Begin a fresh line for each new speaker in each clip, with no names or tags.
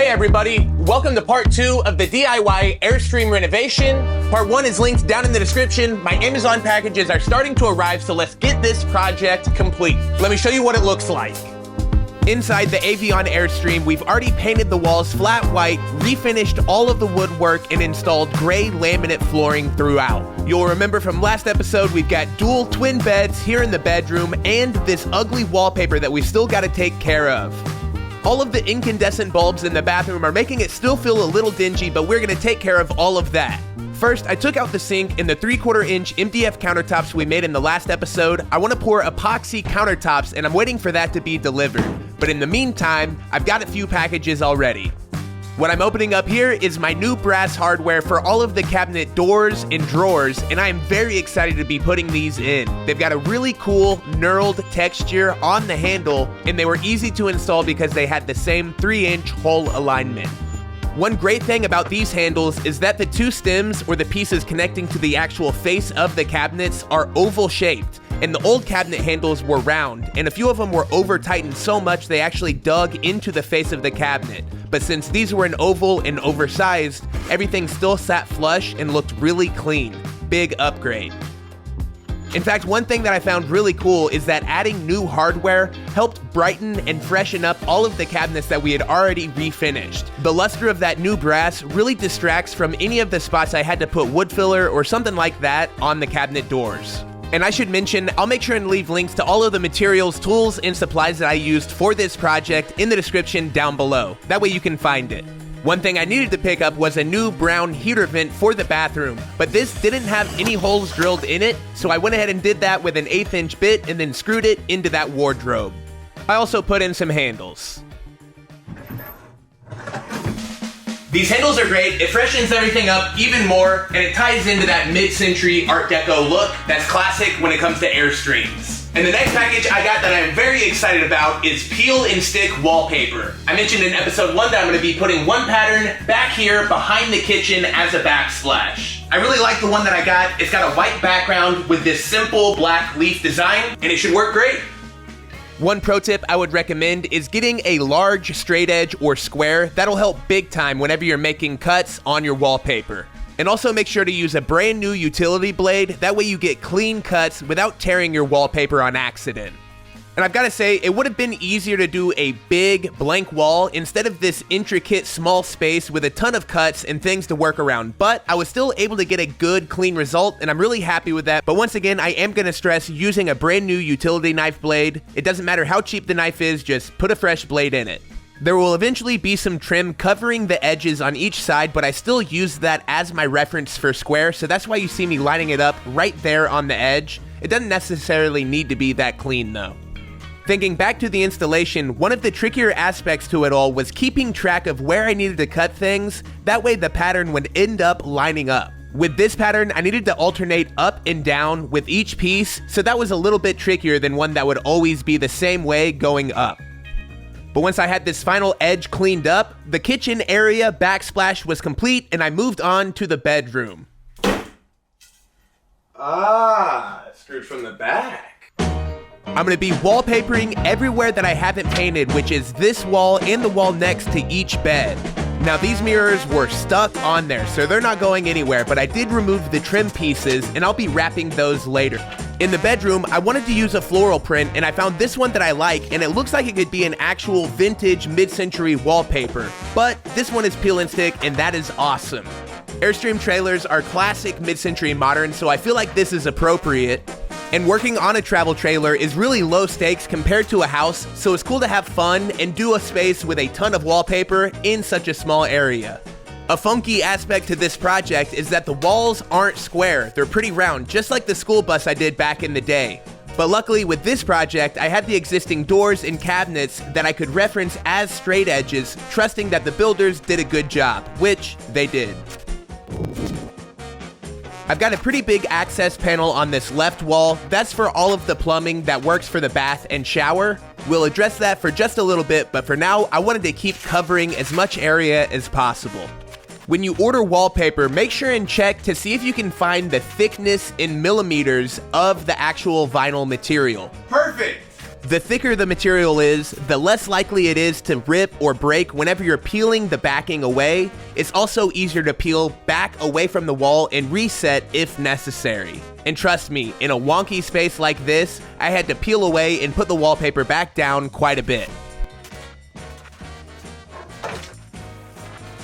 Hey everybody, welcome to part 2 of the DIY Airstream renovation. Part 1 is linked down in the description. My Amazon packages are starting to arrive, so let's get this project complete. Let me show you what it looks like. Inside the Avion Airstream, we've already painted the walls flat white, refinished all of the woodwork, and installed gray laminate flooring throughout. You'll remember from last episode, we've got dual twin beds here in the bedroom and this ugly wallpaper that we've still got to take care of. All of the incandescent bulbs in the bathroom are making it still feel a little dingy, but we're gonna take care of all of that. First, I took out the sink and the 3/4 inch MDF countertops we made in the last episode. I wanna pour epoxy countertops and I'm waiting for that to be delivered. But in the meantime, I've got a few packages already. What I'm opening up here is my new brass hardware for all of the cabinet doors and drawers, and I am very excited to be putting these in. They've got a really cool knurled texture on the handle, and they were easy to install because they had the same 3-inch hole alignment. One great thing about these handles is that the two stems, or the pieces connecting to the actual face of the cabinets, are oval shaped. And the old cabinet handles were round, and a few of them were over tightened so much they actually dug into the face of the cabinet. But since these were an oval and oversized, everything still sat flush and looked really clean. Big upgrade. In fact, one thing that I found really cool is that adding new hardware helped brighten and freshen up all of the cabinets that we had already refinished. The luster of that new brass really distracts from any of the spots I had to put wood filler or something like that on the cabinet doors. And I should mention, I'll make sure and leave links to all of the materials, tools, and supplies that I used for this project in the description down below. That way you can find it. One thing I needed to pick up was a new brown heater vent for the bathroom, but this didn't have any holes drilled in it, so I went ahead and did that with an 1/8 inch bit and then screwed it into that wardrobe. I also put in some handles. These handles are great, it freshens everything up even more, and it ties into that mid-century Art Deco look that's classic when it comes to Airstreams. And the next package I got that I'm very excited about is peel and stick wallpaper. I mentioned in episode 1 that I'm going to be putting one pattern back here behind the kitchen as a backsplash. I really like the one that I got. It's got a white background with this simple black leaf design, and it should work great. One pro tip I would recommend is getting a large straight edge or square. That'll help big time whenever you're making cuts on your wallpaper. And also make sure to use a brand new utility blade. That way you get clean cuts without tearing your wallpaper on accident. And I've got to say, it would have been easier to do a big blank wall instead of this intricate small space with a ton of cuts and things to work around. But I was still able to get a good clean result, and I'm really happy with that. But once again, I am going to stress using a brand new utility knife blade. It doesn't matter how cheap the knife is, just put a fresh blade in it. There will eventually be some trim covering the edges on each side, but I still use that as my reference for square, so that's why you see me lining it up right there on the edge. It doesn't necessarily need to be that clean though. Thinking back to the installation, one of the trickier aspects to it all was keeping track of where I needed to cut things. That way the pattern would end up lining up. With this pattern, I needed to alternate up and down with each piece, so that was a little bit trickier than one that would always be the same way going up. But once I had this final edge cleaned up, the kitchen area backsplash was complete and I moved on to the bedroom. Ah, screwed from the back. I'm going to be wallpapering everywhere that I haven't painted, which is this wall and the wall next to each bed. Now these mirrors were stuck on there, so they're not going anywhere, but I did remove the trim pieces and I'll be wrapping those later. In the bedroom, I wanted to use a floral print and I found this one that I like, and it looks like it could be an actual vintage mid-century wallpaper. But this one is peel and stick and that is awesome. Airstream trailers are classic mid-century modern, so I feel like this is appropriate. And working on a travel trailer is really low stakes compared to a house, so it's cool to have fun and do a space with a ton of wallpaper in such a small area. A funky aspect to this project is that the walls aren't square, they're pretty round, just like the school bus I did back in the day. But luckily with this project, I had the existing doors and cabinets that I could reference as straight edges, trusting that the builders did a good job, which they did. I've got a pretty big access panel on this left wall. That's for all of the plumbing that works for the bath and shower. We'll address that for just a little bit, but for now, I wanted to keep covering as much area as possible. When you order wallpaper, make sure and check to see if you can find the thickness in millimeters of the actual vinyl material. Perfect! The thicker the material is, the less likely it is to rip or break whenever you're peeling the backing away. It's also easier to peel back away from the wall and reset if necessary. And trust me, in a wonky space like this, I had to peel away and put the wallpaper back down quite a bit.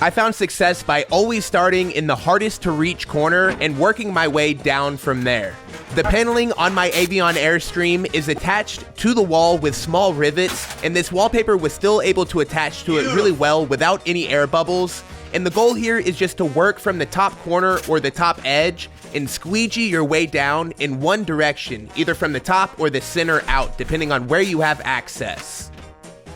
I found success by always starting in the hardest to reach corner and working my way down from there. The paneling on my Avion Airstream is attached to the wall with small rivets, and this wallpaper was still able to attach to it really well without any air bubbles. And the goal here is just to work from the top corner or the top edge and squeegee your way down in one direction, either from the top or the center out, depending on where you have access.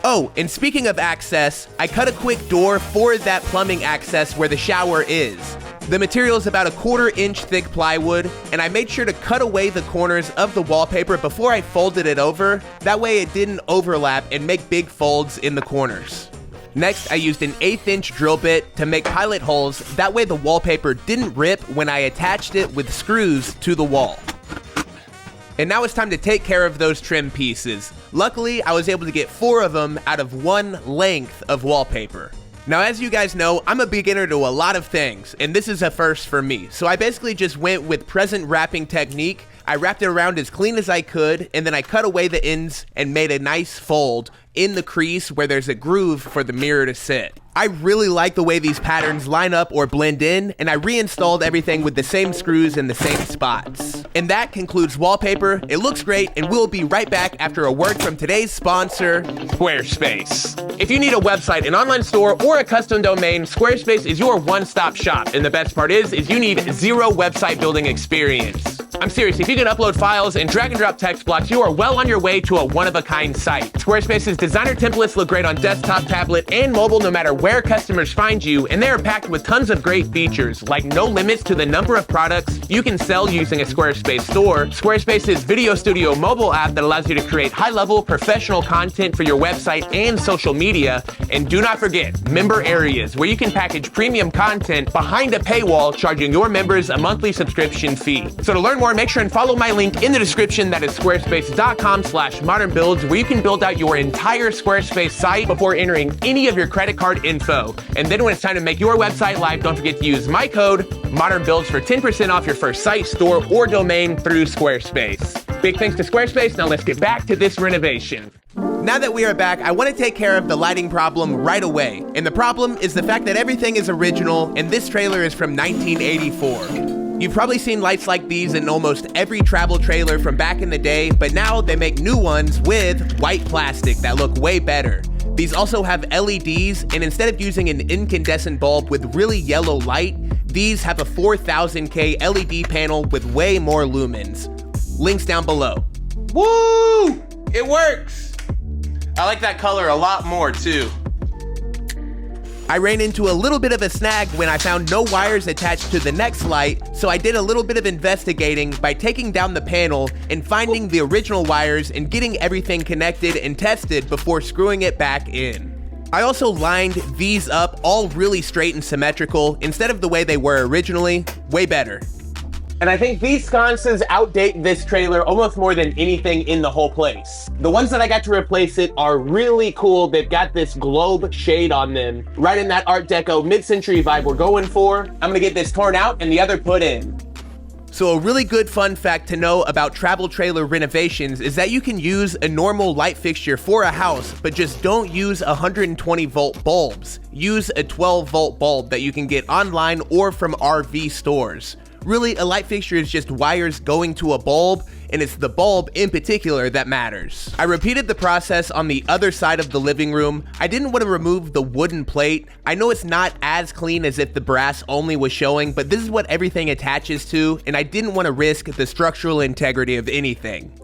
Oh, and speaking of access, I cut a quick door for that plumbing access where the shower is. The material is about a 1/4 inch thick plywood, and I made sure to cut away the corners of the wallpaper before I folded it over. That way it didn't overlap and make big folds in the corners. Next, I used an 1/8 inch drill bit to make pilot holes. That way the wallpaper didn't rip when I attached it with screws to the wall. And now it's time to take care of those trim pieces. Luckily, I was able to get 4 of them out of one length of wallpaper. Now, as you guys know, I'm a beginner to a lot of things, and this is a first for me. So I basically just went with present wrapping technique. I wrapped it around as clean as I could, and then I cut away the ends and made a nice fold in the crease where there's a groove for the mirror to sit. I really like the way these patterns line up or blend in, and I reinstalled everything with the same screws in the same spots. And that concludes wallpaper. It looks great, and we'll be right back after a word from today's sponsor, Squarespace. If you need a website, an online store, or a custom domain, Squarespace is your one-stop shop. And the best part is you need 0 website building experience. I'm serious, if you can upload files and drag and drop text blocks, you are well on your way to a one-of-a-kind site. Squarespace's designer templates look great on desktop, tablet, and mobile no matter where customers find you, and they are packed with tons of great features, like no limits to the number of products you can sell using a Squarespace store, Squarespace's Video Studio mobile app that allows you to create high-level professional content for your website and social media, and do not forget, member areas, where you can package premium content behind a paywall, charging your members a monthly subscription fee. So to learn more, make sure and follow my link in the description. That is squarespace.com/modernbuilds, where you can build out your entire Squarespace site before entering any of your credit card info. And then when it's time to make your website live, don't forget to use my code ModernBuilds for 10% off your first site, store, or domain through Squarespace. Big thanks to Squarespace. Now let's get back to this renovation. Now that we are back, I want to take care of the lighting problem right away. And the problem is the fact that everything is original, and this trailer is from 1984. You've probably seen lights like these in almost every travel trailer from back in the day, but now they make new ones with white plastic that look way better. These also have LEDs, and instead of using an incandescent bulb with really yellow light, these have a 4000K LED panel with way more lumens. Links down below. Woo! It works! I like that color a lot more too. I ran into a little bit of a snag when I found no wires attached to the next light, so I did a little bit of investigating by taking down the panel and finding the original wires and getting everything connected and tested before screwing it back in. I also lined these up all really straight and symmetrical instead of the way they were originally. Way better. And I think these sconces outdate this trailer almost more than anything in the whole place. The ones that I got to replace it are really cool. They've got this globe shade on them, right in that Art Deco mid-century vibe we're going for. I'm gonna get this torn out and the other put in. So a really good fun fact to know about travel trailer renovations is that you can use a normal light fixture for a house, but just don't use 120 volt bulbs. Use a 12 volt bulb that you can get online or from RV stores. Really, a light fixture is just wires going to a bulb, and it's the bulb in particular that matters. I repeated the process on the other side of the living room. I didn't want to remove the wooden plate. I know it's not as clean as if the brass only was showing, but this is what everything attaches to, and I didn't want to risk the structural integrity of anything.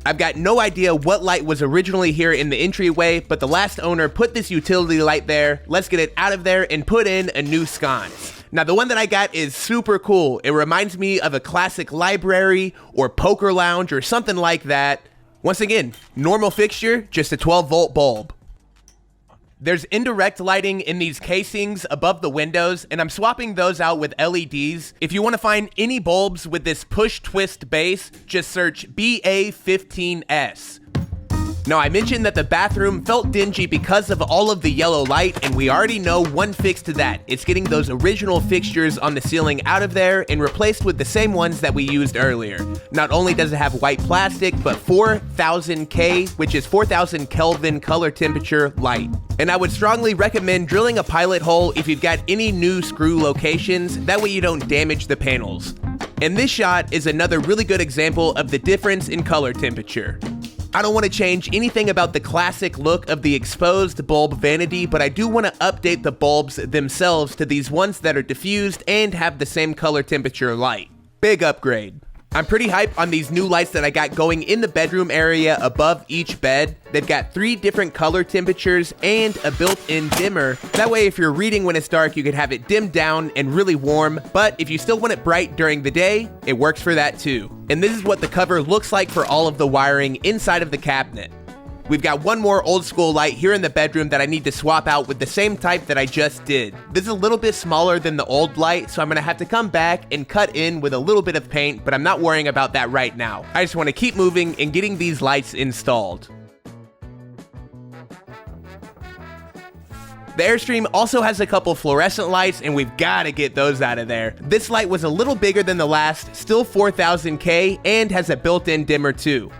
I've got no idea what light was originally here in the entryway, but the last owner put this utility light there. Let's get it out of there and put in a new sconce. Now, the one that I got is super cool. It reminds me of a classic library or poker lounge or something like that. Once again, normal fixture, just a 12 volt bulb. There's indirect lighting in these casings above the windows, and I'm swapping those out with LEDs. If you want to find any bulbs with this push twist base, just search BA15S. Now, I mentioned that the bathroom felt dingy because of all of the yellow light, and we already know one fix to that. It's getting those original fixtures on the ceiling out of there and replaced with the same ones that we used earlier. Not only does it have white plastic, but 4000 K, which is 4000 Kelvin color temperature light. And I would strongly recommend drilling a pilot hole if you've got any new screw locations, that way you don't damage the panels. And this shot is another really good example of the difference in color temperature. I don't want to change anything about the classic look of the exposed bulb vanity, but I do want to update the bulbs themselves to these ones that are diffused and have the same color temperature light. Big upgrade. I'm pretty hyped on these new lights that I got going in the bedroom area above each bed. They've got 3 different color temperatures and a built-in dimmer. That way, if you're reading when it's dark, you can have it dimmed down and really warm. But if you still want it bright during the day, it works for that too. And this is what the cover looks like for all of the wiring inside of the cabinet. We've got one more old school light here in the bedroom that I need to swap out with the same type that I just did. This is a little bit smaller than the old light, so I'm gonna have to come back and cut in with a little bit of paint, but I'm not worrying about that right now. I just wanna keep moving and getting these lights installed. The Airstream also has a couple fluorescent lights, and we've gotta get those out of there. This light was a little bigger than the last, still 4000 K, and has a built-in dimmer too.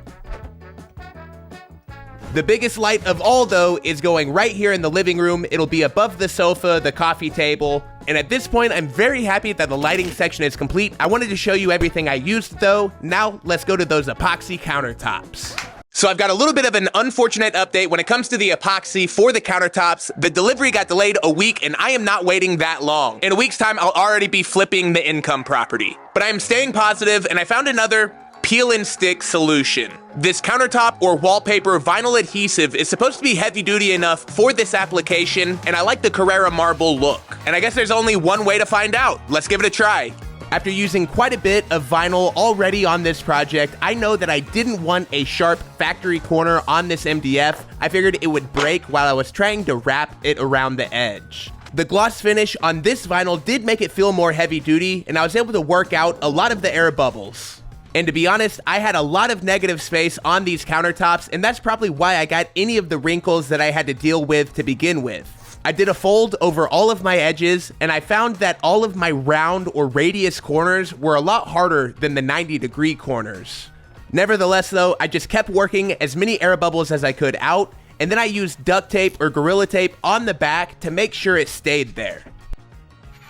The biggest light of all, though, is going right here in the living room. It'll be above the sofa, the coffee table, and at this point, I'm very happy that the lighting section is complete. I wanted to show you everything I used, though. Now, let's go to those epoxy countertops. So I've got a little bit of an unfortunate update when it comes to the epoxy for the countertops. The delivery got delayed a week, and I am not waiting that long. In a week's time, I'll already be flipping the income property. But I am staying positive, and I found another peel and stick solution. This countertop or wallpaper vinyl adhesive is supposed to be heavy duty enough for this application, and I like the Carrara marble look. And I guess there's only one way to find out. Let's give it a try. After using quite a bit of vinyl already on this project, I know that I didn't want a sharp factory corner on this MDF. I figured it would break while I was trying to wrap it around the edge. The gloss finish on this vinyl did make it feel more heavy duty, and I was able to work out a lot of the air bubbles. And to be honest, I had a lot of negative space on these countertops, and that's probably why I got any of the wrinkles that I had to deal with to begin with. I did a fold over all of my edges, and I found that all of my round or radius corners were a lot harder than the 90-degree corners. Nevertheless, though, I just kept working as many air bubbles as I could out, and then I used duct tape or Gorilla Tape on the back to make sure it stayed there.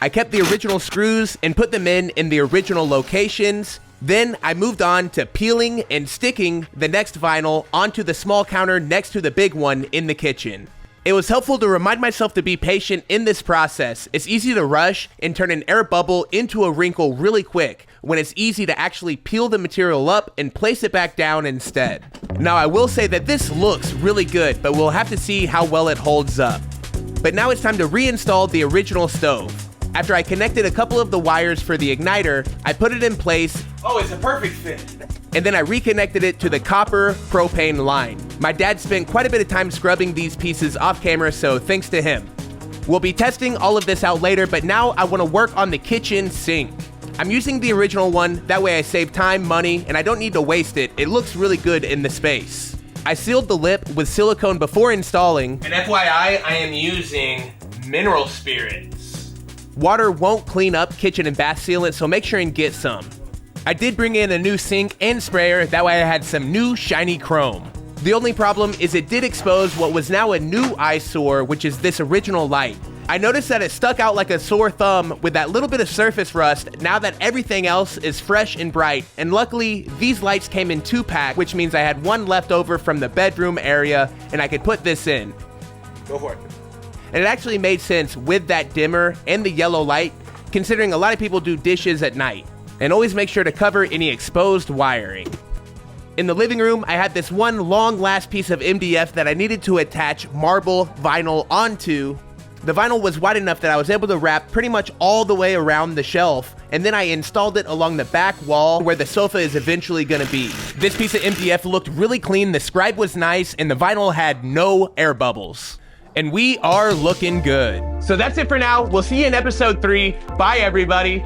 I kept the original screws and put them in the original locations. Then I moved on to peeling and sticking the next vinyl onto the small counter next to the big one in the kitchen. It was helpful to remind myself to be patient in this process. It's easy to rush and turn an air bubble into a wrinkle really quick when it's easy to actually peel the material up and place it back down instead. Now, I will say that this looks really good, but we'll have to see how well it holds up. But now it's time to reinstall the original stove. After I connected a couple of the wires for the igniter, I put it in place. Oh, it's a perfect fit. And then I reconnected it to the copper propane line. My dad spent quite a bit of time scrubbing these pieces off camera, so thanks to him. We'll be testing all of this out later, but now I want to work on the kitchen sink. I'm using the original one, that way I save time, money, and I don't need to waste it. It looks really good in the space. I sealed the lip with silicone before installing. And FYI, I am using mineral spirits. Water won't clean up kitchen and bath sealant, so make sure and get some. I did bring in a new sink and sprayer, that way I had some new shiny chrome. The only problem is it did expose what was now a new eyesore, which is this original light. I noticed that it stuck out like a sore thumb with that little bit of surface rust now that everything else is fresh and bright, and luckily these lights came in 2-pack, which means I had one left over from the bedroom area and I could put this in. Go for it. And it actually made sense with that dimmer and the yellow light, considering a lot of people do dishes at night. And always make sure to cover any exposed wiring. In the living room, I had this one long last piece of MDF that I needed to attach marble vinyl onto. The vinyl was wide enough that I was able to wrap pretty much all the way around the shelf, and then I installed it along the back wall where the sofa is eventually gonna be. This piece of MDF looked really clean, the scribe was nice, and the vinyl had no air bubbles. And we are looking good. So that's it for now. We'll see you in episode 3. Bye, everybody.